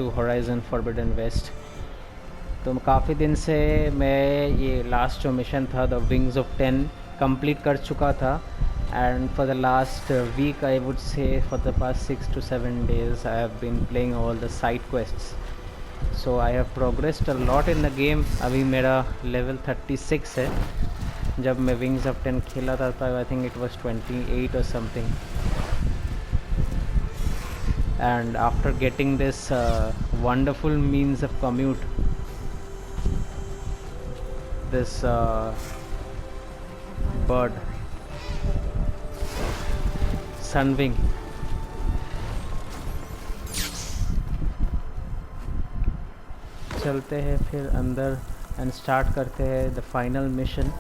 to Horizon Forbidden West. तो काफ़ी दिन से मैं ये लास्ट जो मिशन था द विंग्स ऑफ 10 कंप्लीट कर चुका था, and for the last week I would say for the past 6 to 7 days I have been playing all the side quests. So I have progressed a lot in the game. अभी मेरा level 36 है. जब मैं wings of 10 खेला था I think it was 28 or something. And after getting this wonderful means of commute, this bird, sunwing, चलते हैं फिर अंदर एंड स्टार्ट करते हैं the final mission.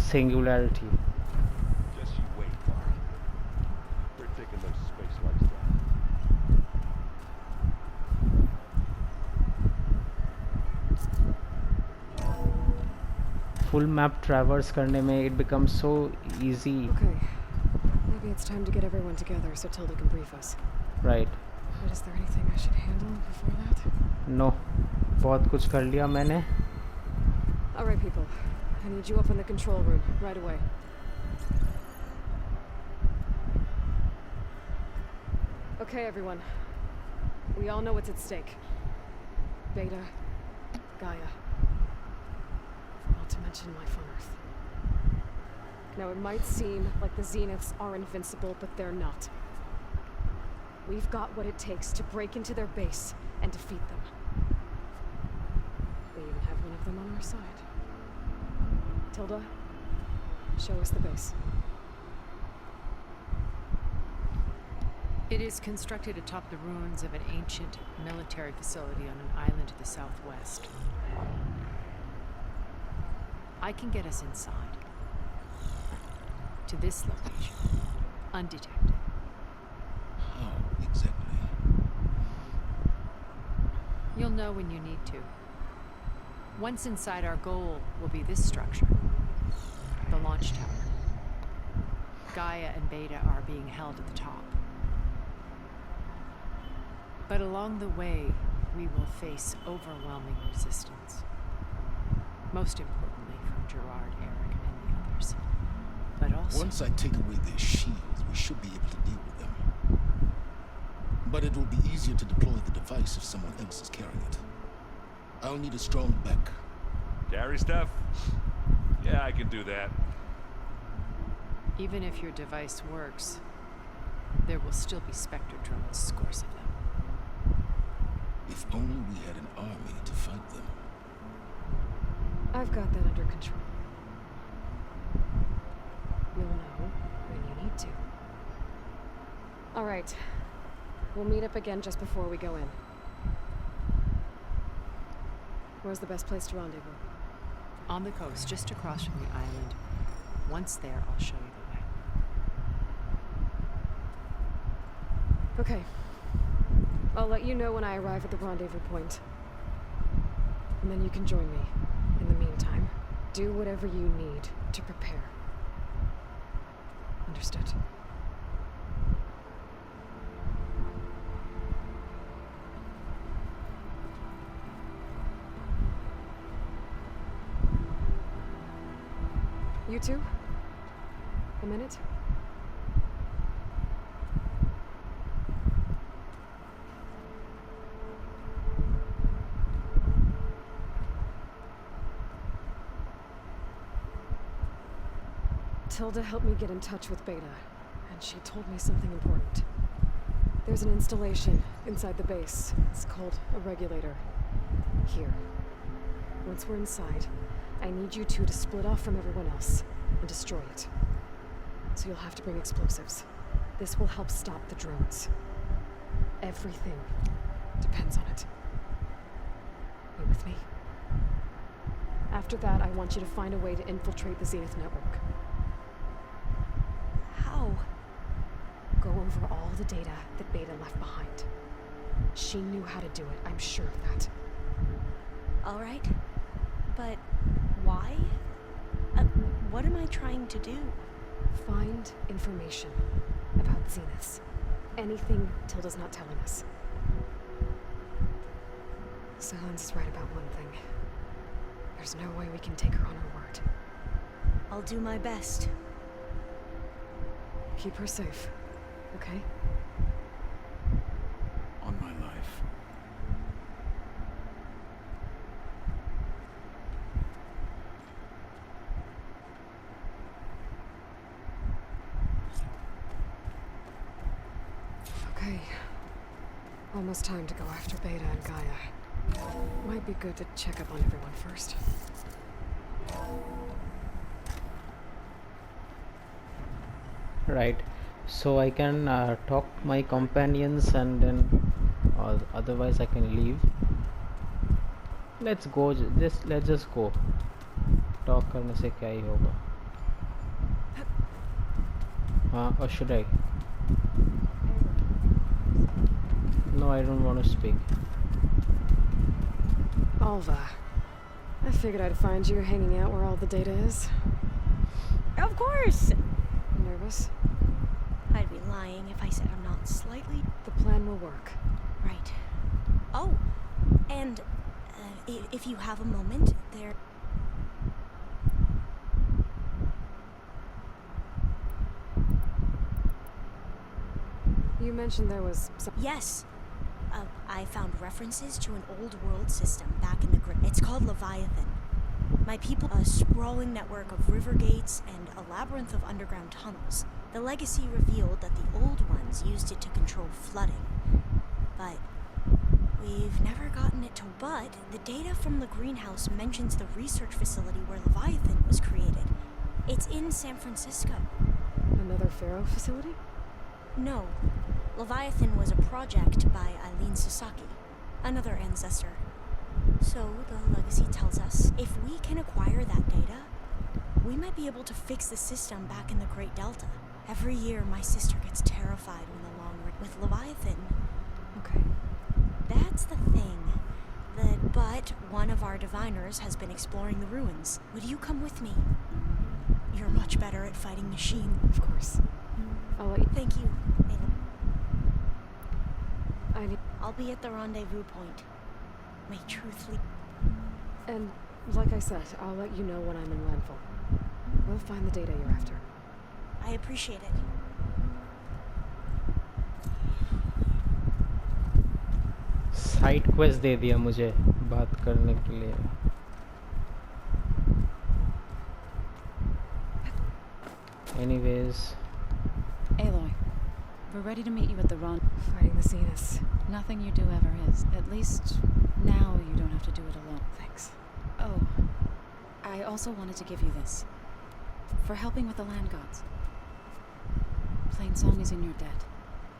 Singularity. Just you wait, Barry. We're taking those space lights down. Full map traverse करने में it becomes so easy. Okay. Maybe it's time to get everyone together so Tilda can brief us. Right. But is there anything I should handle before that? No. बहुत कुछ कर लिया मैंने. All right, people. I need you up in the control room, right away. Okay, everyone. We all know what's at stake. Beta, Gaia. Not to mention life on Earth. Now, it might seem like the Zeniths are invincible, but they're not. We've got what it takes to break into their base and defeat them. We even have one of them on our side. Tilda, show us the base. It is constructed atop the ruins of an ancient military facility on an island to the southwest. I can get us inside. To this location. Undetected. How exactly? You'll know when you need to. Once inside, our goal will be this structure. The launch tower. Gaia and Beta are being held at the top. But along the way, we will face overwhelming resistance. Most importantly from Gerard, Eric, and the others. But also... Once I take away their shields, we should be able to deal with them. But it will be easier to deploy the device if someone else is carrying it. I'll need a strong back. Carry stuff? Yeah, I can do that. Even if your device works, there will still be Spectre drones, scores of them. If only we had an army to fight them. I've got that under control. You'll know when you need to. All right. We'll meet up again just before we go in. Where's the best place to rendezvous? On the coast, just across from the island. Once there, I'll show you the way. Okay. I'll let you know when I arrive at the rendezvous point. And then you can join me. In the meantime, do whatever you need to prepare. Understood? You two? A minute? Tilda helped me get in touch with Beta, and she told me something important. There's an installation inside the base. It's called a regulator. Here. Once we're inside, I need you two to split off from everyone else and destroy it. So you'll have to bring explosives. This will help stop the drones. Everything depends on it. You with me? After that, I want you to find a way to infiltrate the Zenith network. How? Go over all the data that Beta left behind. She knew how to do it, I'm sure of that. All right. But why? What am I trying to do? Find information about Zeniths. Anything Tilda's not telling us. Silence is right about one thing. There's no way we can take her on her word. I'll do my best. Keep her safe, okay? On my life. Okay. Almost time to go after Beta and Gaia. Might be good to check up on everyone first. Right, so I can talk to my companions and then otherwise I can leave. Let's go, let's just go. Talk करने से क्या ही होगा? हाँ, or should I? No, I don't want to speak. Alva. I figured I'd find you hanging out where all the data is. Of course! Nervous? I'd be lying if I said I'm not slightly. The plan will work. Right. Oh, and if you have a moment, there. You mentioned there was some. Yes. I found references to an old world system back in the grid. It's called Leviathan. My people, a sprawling network of river gates and a labyrinth of underground tunnels. The legacy revealed that the old ones used it to control flooding. But we've never gotten it to. But the data from the greenhouse mentions the research facility where Leviathan was created. It's in San Francisco. Another Pharaoh facility? No. Leviathan was a project by Eileen Sasaki, another ancestor. So, the legacy tells us, if we can acquire that data, we might be able to fix the system back in the Great Delta. Every year, my sister gets terrified when the long ride with Leviathan. Okay. That's the thing. But one of our diviners has been exploring the ruins. Would you come with me? You're much better at fighting machine. Of course. I'll let you. Thank you, Ayla. I need. I'll be at the rendezvous point. May truth lead. And, like I said, I'll let you know when I'm in landfall. We'll find the data you're after. I appreciate it. Side quest दे दिया मुझे बात करने के लिए. Anyways, Aloy, we're ready to meet you at the run. Fighting the Zeniths. Nothing you do ever is. At least now you don't have to do it alone. Thanks. Oh, I also wanted to give you this. For helping with the land gods. Plain Song is in your debt.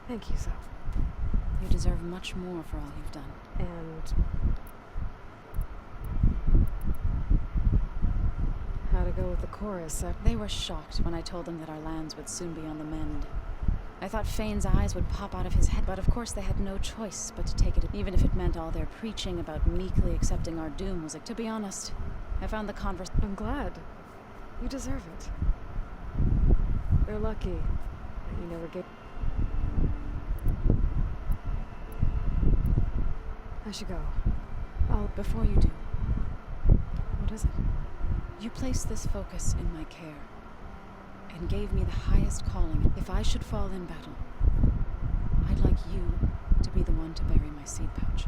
Thank you, Soph. You deserve much more for all you've done. And how to go with the chorus? They were shocked when I told them that our lands would soon be on the mend. I thought Fane's eyes would pop out of his head, but of course they had no choice but to take it, even if it meant all their preaching about meekly accepting our doom was to be honest, I found the I'm glad. You deserve it. They're lucky that you never gave. I should go. Before you do, What is it? you placed this focus in my care, and gave me the highest calling. If I should fall in battle, I'd like you to be the one to bury my seed pouch.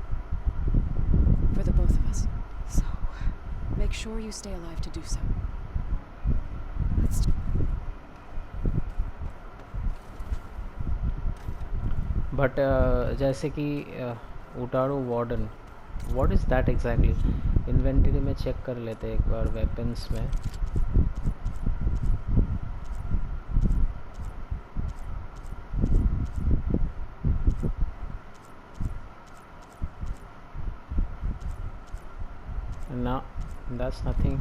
For the both of us. So, Make sure you stay alive to do so. let's. but जैसे कि उटारो warden, what is that exactly? Inventory में check कर लेते एक बार weapons में. No, that's nothing.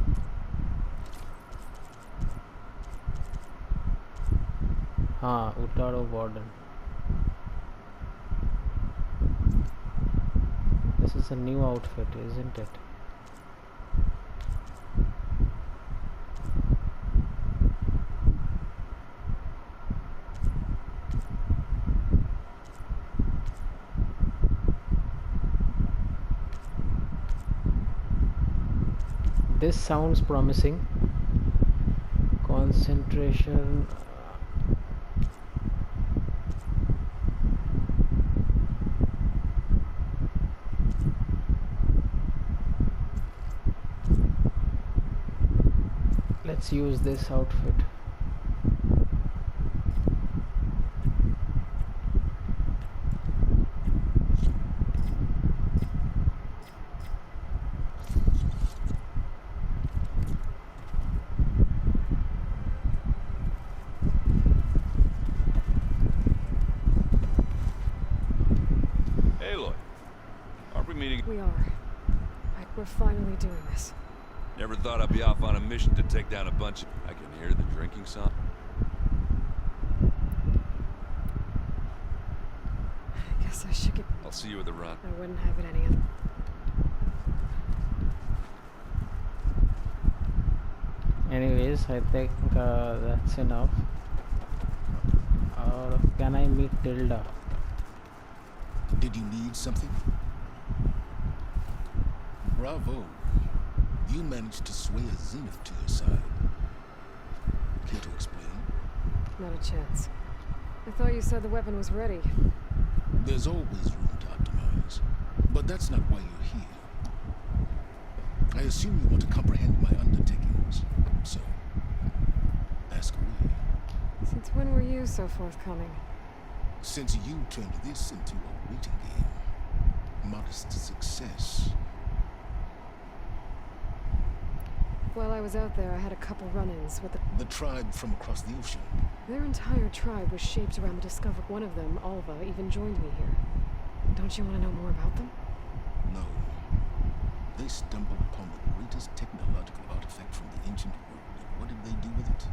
हाँ, उतारो warden. This is a new outfit, isn't it? this sounds promising. Concentration. Let's use this outfit. Aloy, aren't we meeting? We are. We're finally doing this. Never thought I'd be off on a mission to take down a bunch of... I can hear the drinking song. I guess I should get... I'll see you at the run. I wouldn't have it any other... Anyways, I think that's enough. Or can I meet Tilda? Did you need something? Bravo. You managed to sway a zenith to your side. Care to explain? Not a chance. I thought you said the weapon was ready. There's always room to optimize. But that's not why you're here. I assume you want to comprehend my undertakings. So, ask away. Since when were you so forthcoming? Since you turned this into a waiting game, modest success. While I was out there, I had a couple run-ins with The tribe from across the ocean. Their entire tribe was shaped around the discovery. One of them, Alva, even joined me here. Don't you want to know more about them? No. They stumbled upon the greatest technological artifact from the ancient world. And what did they do with it?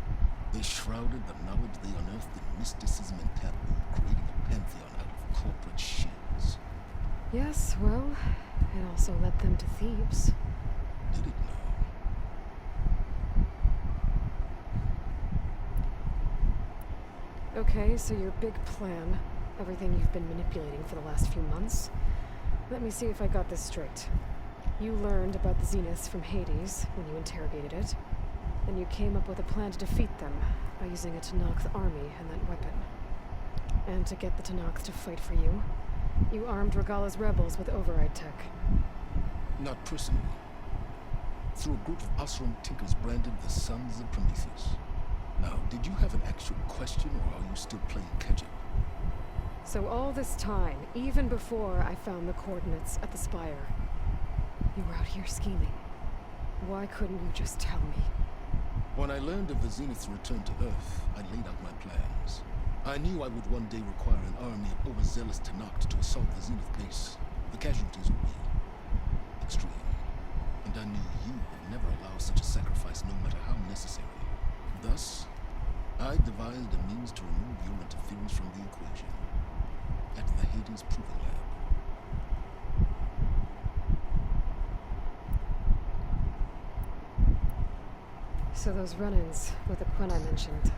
They shrouded the knowledge they unearthed in mysticism and taboo, creating a pantheon out of corporate shells. Yes, well, it also led them to Thebes. Did it now? Okay, so your big plan, everything you've been manipulating for the last few months. Let me see if I got this straight. You learned about the Zeniths from Hades when you interrogated it. Then you came up with a plan to defeat them by using a Tenakth army and that weapon. And to get the Tenakth to fight for you, you armed Regala's rebels with override tech. Not personally. Through a group of Osram tinkers branded the Sons of Prometheus. Now, did you have an actual question, or are you still playing catch-up? So all this time, even before I found the coordinates at the spire, you were out here scheming. Why couldn't you just tell me? When I learned of the Zenith's return to Earth, I laid out my plans. I knew I would one day require an army of overzealous Tenakth to assault the Zenith base. The casualties would be extreme. And I knew you would never allow such a sacrifice, no matter how necessary. Thus, I devised a means to remove your interference from the equation at the Hades Proving Lab. So those run-ins with the Quen I mentioned.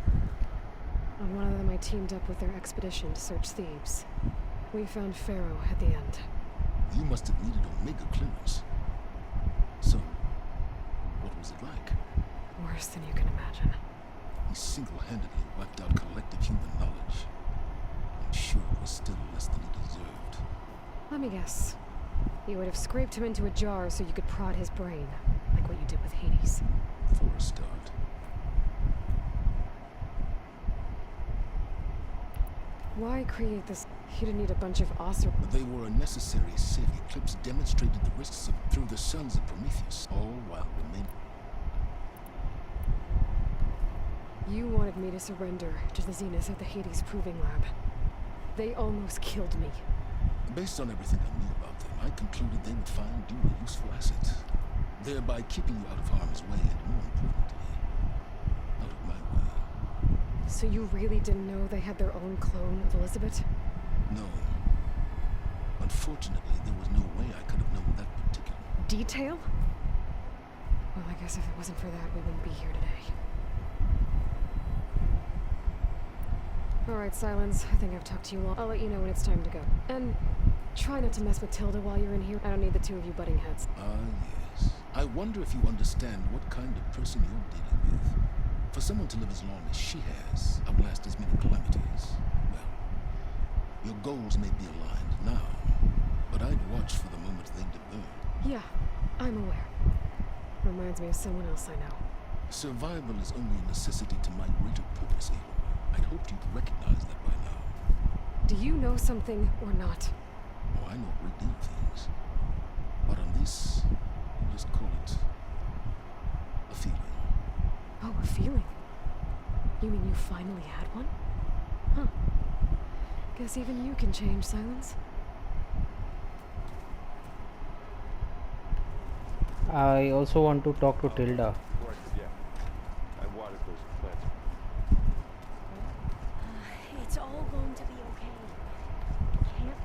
On one of them I teamed up with their expedition to search Thebes. We found Pharaoh at the end. You must have needed Omega clearance. So, what was it like? Worse than you can imagine. He single-handedly wiped out collective human knowledge. I'm sure it was still less than he deserved. Let me guess. You would have scraped him into a jar so you could prod his brain, like what you did with Hades. For a start. Why create this? You didn't need a bunch of Osram. They were a necessary safe eclipse demonstrated the risks of through the Sons of Prometheus, all while remaining. You wanted me to surrender to the Zeniths at the Hades Proving Lab. They almost killed me. Based on everything I knew about them, I concluded they would find you a useful asset, thereby keeping you out of harm's way and, more importantly, out of my way. So you really didn't know they had their own clone of Elizabeth? No. Unfortunately, there was no way I could have known that particular Detail? Well, I guess if it wasn't for that, we wouldn't be here today. Alright, Silence. I think I've talked to you long. I'll let you know when it's time to go. And try not to mess with Tilda while you're in here. I don't need the two of you butting heads. Ah, yes. I wonder if you understand what kind of person you're dealing with. For someone to live as long as she has, outlast as many calamities, well, your goals may be aligned now, but I'd watch for the moment they diverge. Yeah, I'm aware. Reminds me of someone else I know. Survival is only a necessity to my greater purpose, Aloy. I'd hoped you'd recognize that by now. Do you know something or not? Oh, I know a great deal of things. But on this, we'll just call it a feeling. Oh, a feeling. You mean you finally had one? Huh. Guess even you can change, Silence. I also want to talk to Tilda. Before I forget, I watered those plants. It's all going to be okay. Can't be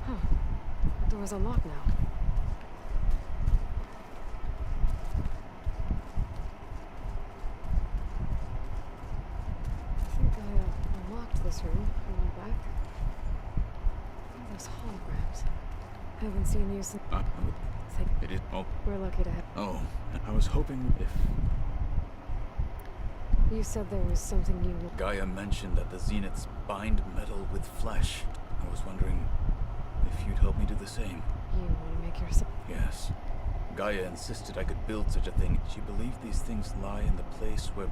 Huh. The door's unlocked now. I think I unlocked this room on my back. Oh, those holograms. Haven't seen you since. It is. Oh, We're lucky to have. oh. I was hoping if You said there was something you. Gaia mentioned that the Zeniths bind metal with flesh. I was wondering if you'd help me do the same. You want to make yourself. Yes. Gaia insisted I could build such a thing. She believed these things lie in the place where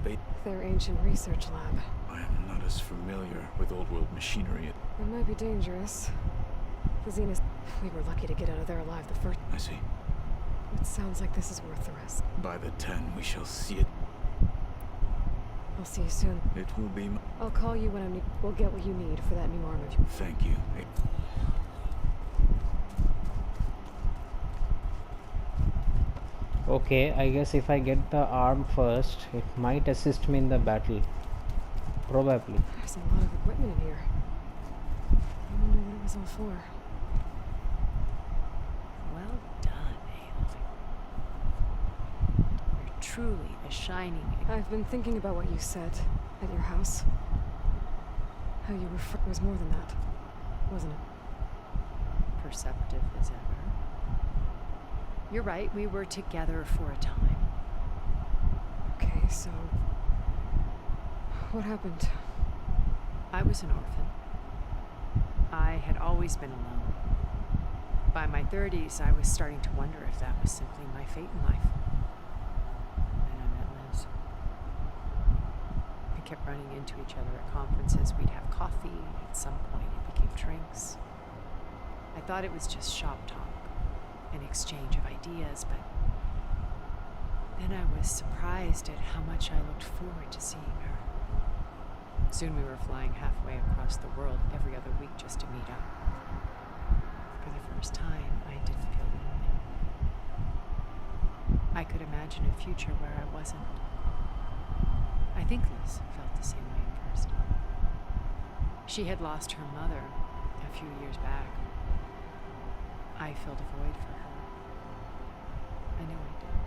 Their ancient research lab. I am not as familiar with old world machinery. It might be dangerous. The Zenith. We were lucky to get out of there alive the first. I see. It sounds like this is worth the risk. By the 10, we shall see it. I'll see you soon. It will be. I'll call you when I'm. We'll get what you need for that new armor. Thank you. Okay, I guess if I get the arm first, it might assist me in the battle. Probably. There's a lot of equipment in here. I wonder what it was all for. Well done, Aloy. You're truly a shining. I've been thinking about what you said at your house. How you refer. It was more than that, wasn't it? Perceptive as ever. You're right, we were together for a time. Okay, so. What happened? I was an orphan. I had always been alone. By my 30s, I was starting to wonder if that was simply my fate in life. And I met Liz. We kept running into each other at conferences. We'd have coffee. At some point, it became drinks. I thought it was just shop talk, an exchange of ideas, but then I was surprised at how much I looked forward to seeing her. Soon we were flying halfway across the world every other week just to meet up. For the first time, I didn't feel lonely. I could imagine a future where I wasn't. I think Liz felt the same way at first. She had lost her mother a few years back. I filled a void for her. I know I did.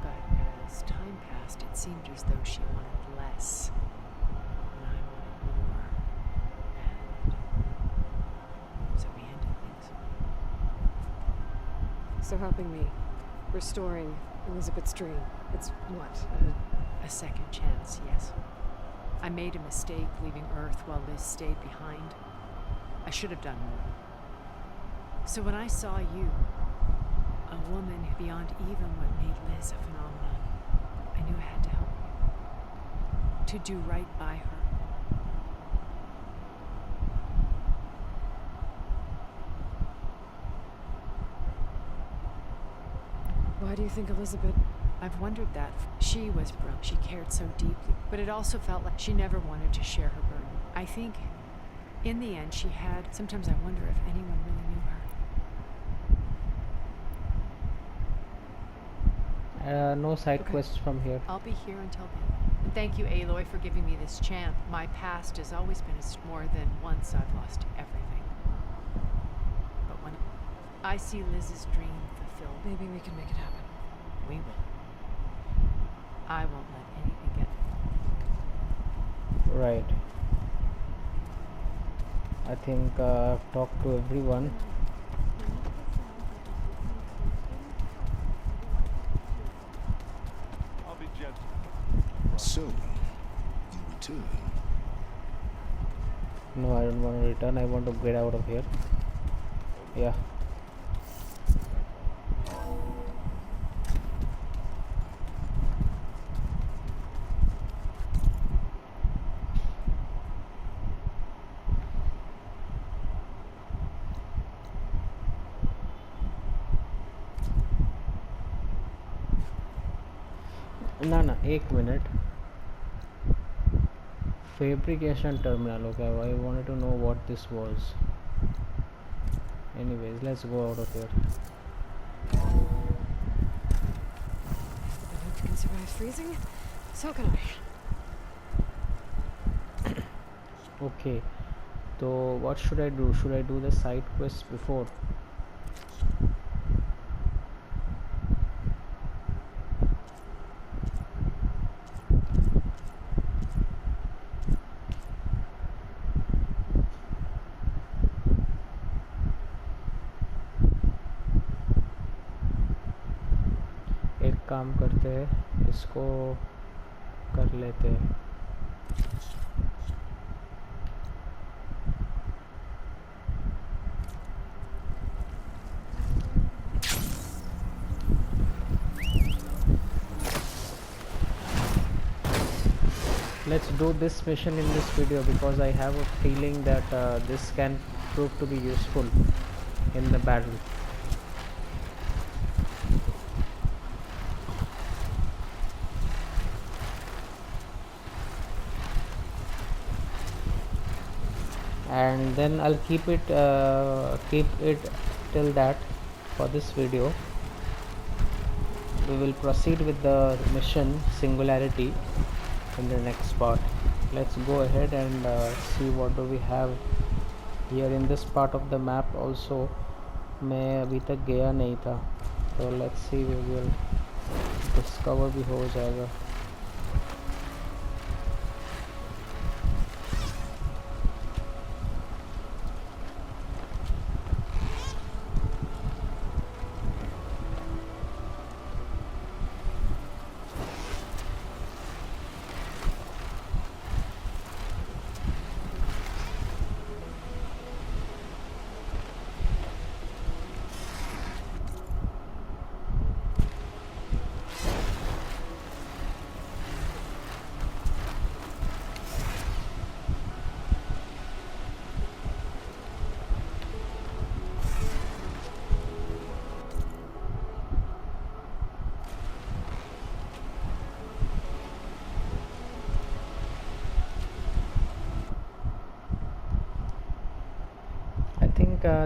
But as time passed, it seemed as though she wanted less. And I wanted more. And so we ended things. So helping me, restoring Elizabeth's dream. It's what? A second chance, yes. I made a mistake leaving Earth while Liz stayed behind. I should have done more. So when I saw you, a woman beyond even what made Liz a phenomenon, I knew I had to help you. To do right by her. Why do you think Elizabeth? I've wondered that. She was brilliant. She cared so deeply. But it also felt like she never wanted to share her burden. I think, in the end, she had. Sometimes I wonder if anyone really knew her. No side Okay. quests from here. I'll be here until then. And thank you, Aloy, for giving me this chance. My past has always been more than once I've lost everything. But when I see Liz's dream fulfilled, Maybe we can make it happen. we will. I won't let anything get. Right. I think I've talked to everyone. So, you return. No, I don't want to return. I want to get out of here. Yeah. ना ना एक minute fabrication terminal. Okay, I wanted to know what this was. Anyways, let's go out of here. The noob can survive freezing, so can I. Okay, so what should I do? Should I do the side quest before? एक काम करते हैं, इसको कर लेते हैं. Let's do this mission in this video because I have a feeling that this can prove to be useful in the battle. And then I'll keep it till that for this video. We will proceed with the mission Singularity in the next part. Let's go ahead and see what do we have here in this part of the map. Also मैं अभी तक गया नहीं था, so let's see, we will discover भी हो जाएगा.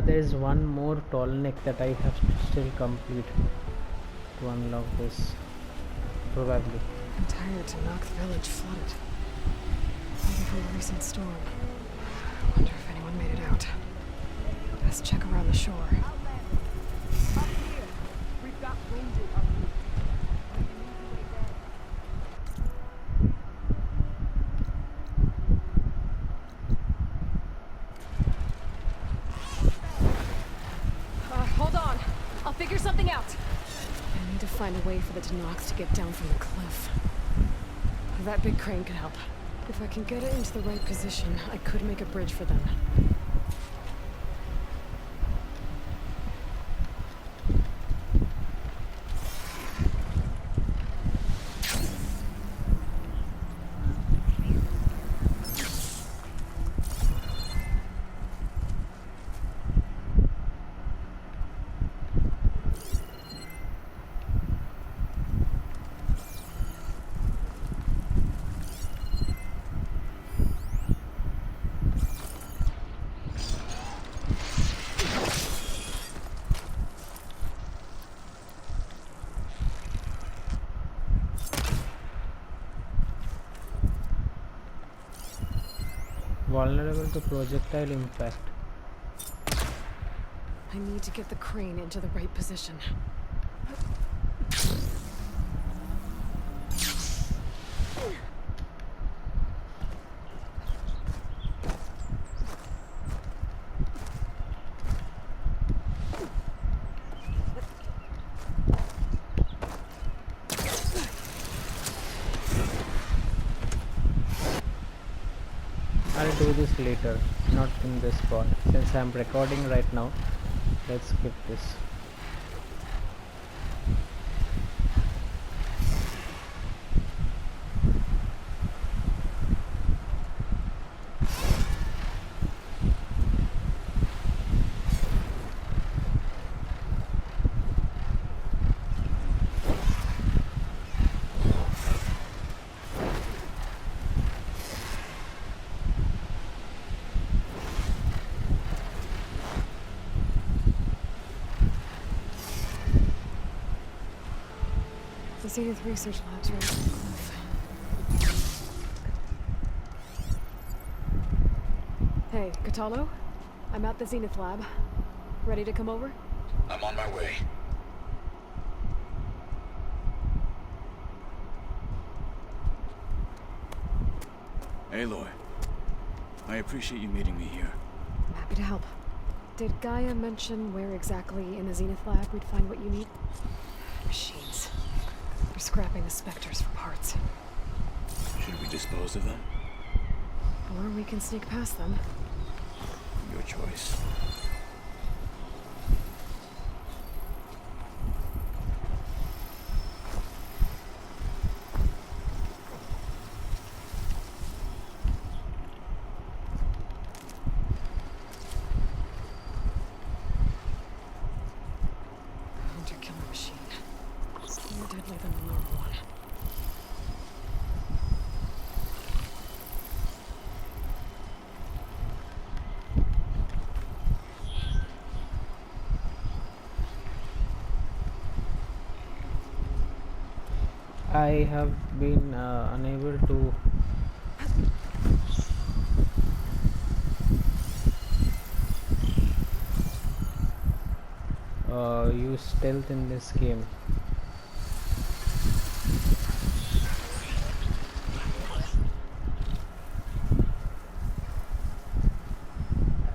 There is one more tallneck that I have to still complete to unlock this, probably. Entire Tanakh village flooded. Maybe from a recent storm. Wonder if anyone made it out. Best check around the shore. Up here, we've got wounded up here. We need to wait there. Hold on. I'll figure something out. I need to find a way for the Tanakhs to get down from the cliff. That big crane could help. If I can get it into the right position, I could make a bridge for them. Vulnerable to projectile impact. I need to get the crane into the right position. I'll do this later, not in this part. Since I'm recording right now, let's skip this. The Zenith Research Lab's right on the roof. Hey, Catalo? I'm at the Zenith Lab. Ready to come over? I'm on my way. Aloy, I appreciate you meeting me here. Happy to help. Did Gaia mention where exactly in the Zenith Lab we'd find what you need? Machines. They're scrapping the specters for parts. Should we dispose of them? Or we can sneak past them. Your choice. Hunter-killer machine. More deadly than the normal one. I have been unable to use stealth in this game.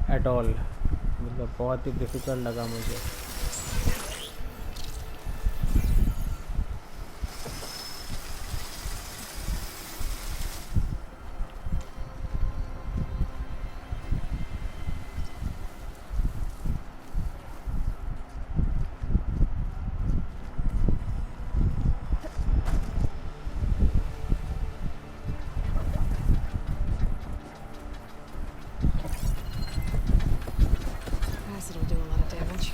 At all. मतलब बहुत ही difficult लगा मुझे. Acid will do a lot of damage.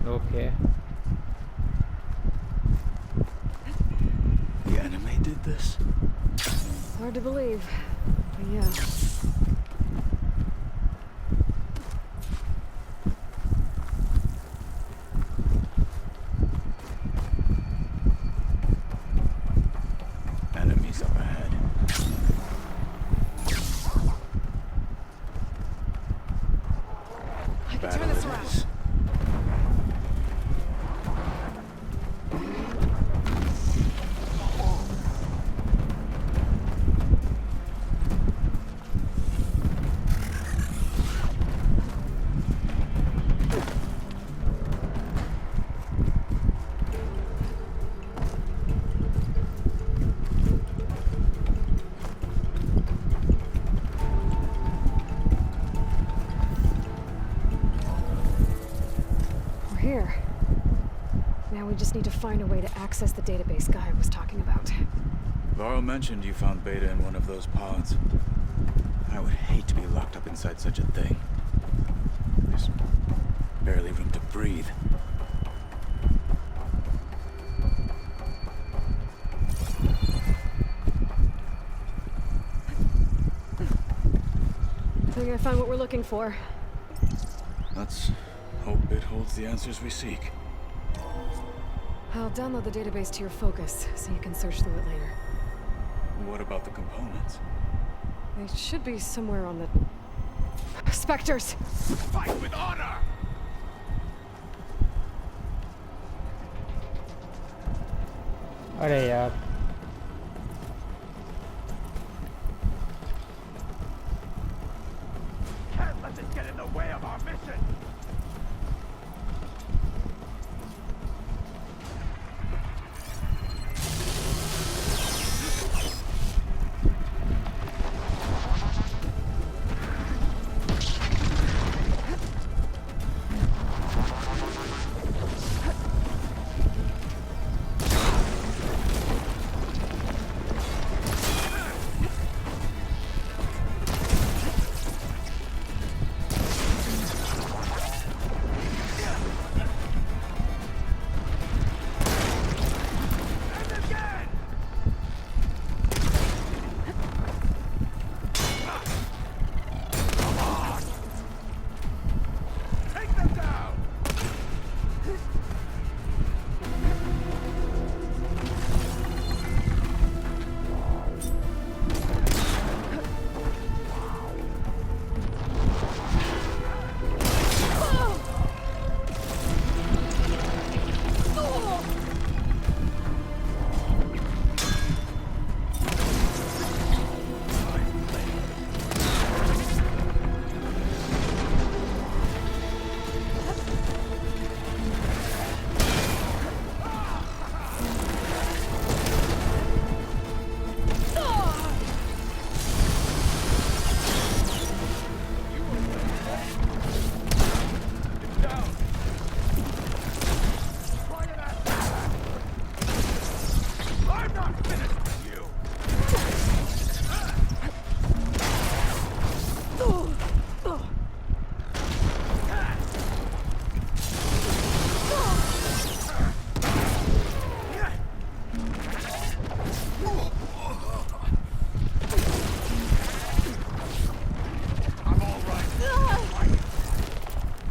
Okay. The anime did this? Hard to believe. But yeah. Enemies up ahead. I can Battle turn this it around. is. We're here. Now we just need to find a way to access the database Gaia was talking about. Varl mentioned you found Beta in one of those pods. I would hate to be locked up inside such a thing. There's barely room to breathe. I think I found what we're looking for. Let's hope it holds the answers we seek. I'll download the database to your Focus so you can search through it later. What about the components? They should be somewhere on the... Specters! Fight with honor! अरे यार. Can't let this get in the way of our mission!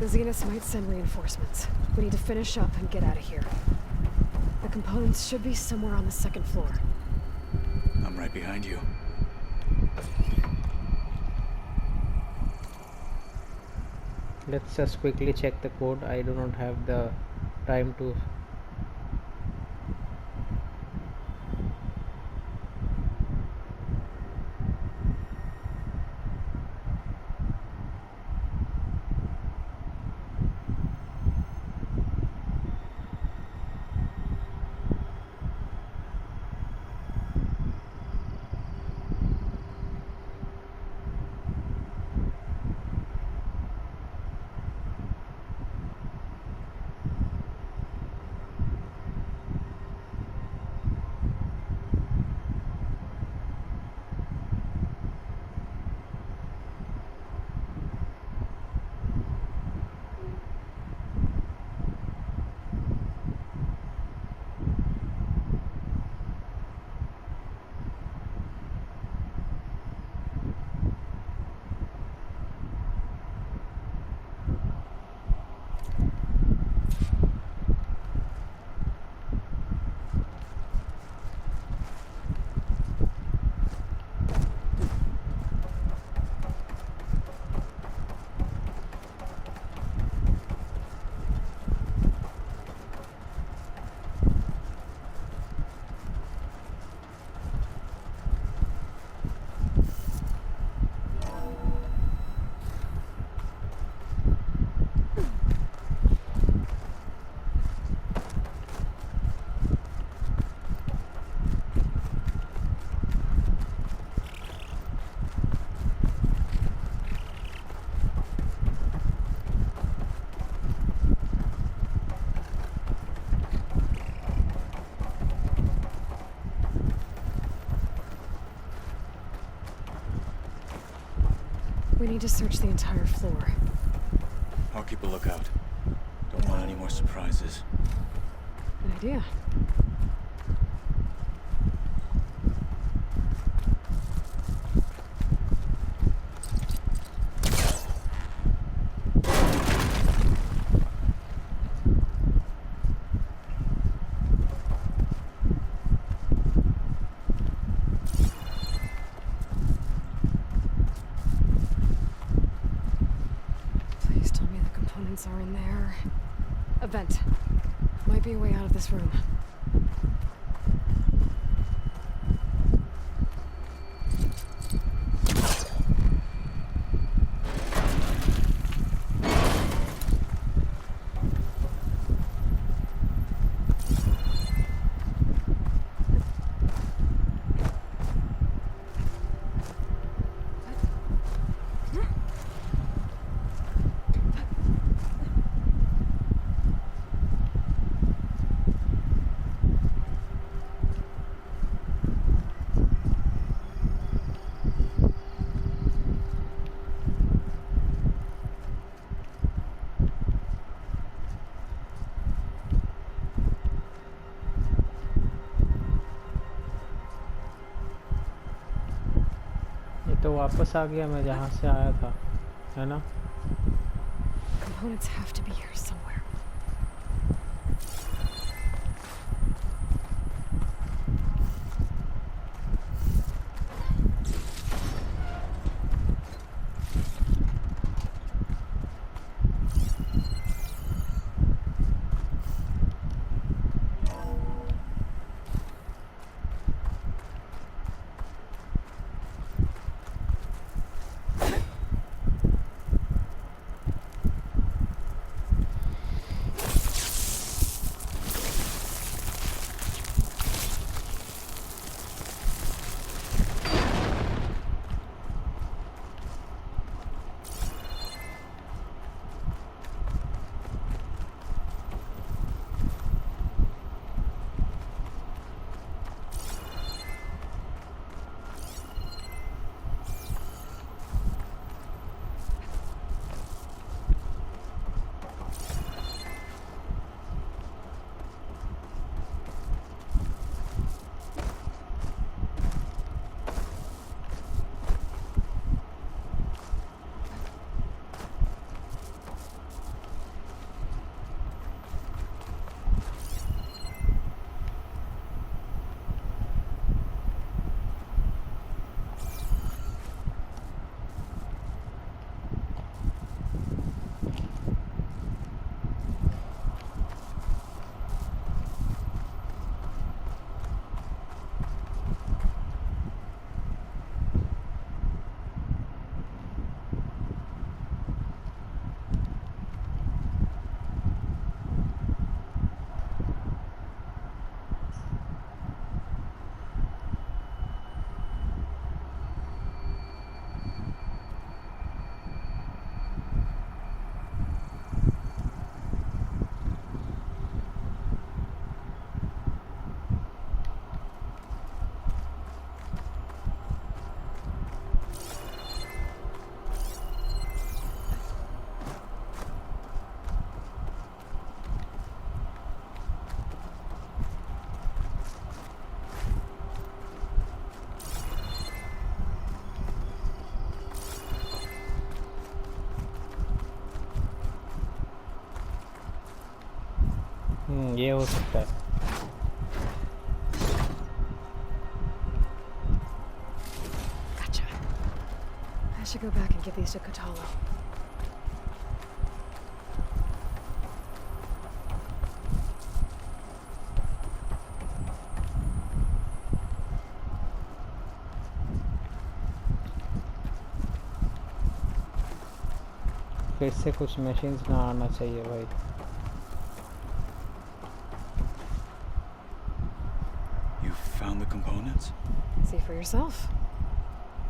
The Zeniths might send reinforcements. We need to finish up and get out of here. The components should be somewhere on the second floor. I'm right behind you. Let's just quickly check the code. I do not have the time to. We need to search the entire floor. I'll keep a lookout. Don't want any more surprises. Good idea. Please tell me the components are in there. A vent. Might be a way out of this room. ये तो वापस आ गया मैं जहाँ से आया था, है ना? Components have to be here somewhere. ये हो सकता है. Gotcha. I should go back and give these to Katalo. फिर से कुछ machines ना आना चाहिए भाई. You found the components? See for yourself.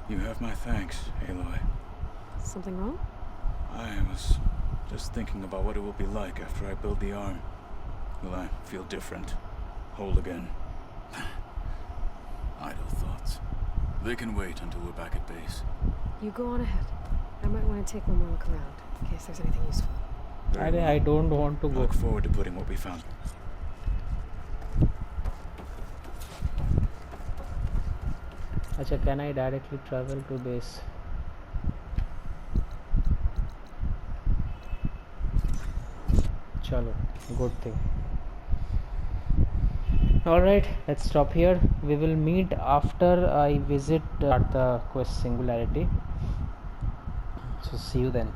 You have my thanks, Aloy. Something wrong? I was just thinking about what it will be like after I build the arm. Will I feel different? Whole again? Idle thoughts. They can wait until we're back at base. You go on ahead. I might want to take one more look around, in case there's anything useful. Very I don't want to I go. look forward to putting what we found. अच्छा, can I directly travel to base? चलो, good thing. Alright, let's stop here. We will meet after I visit the quest Singularity. So see you then.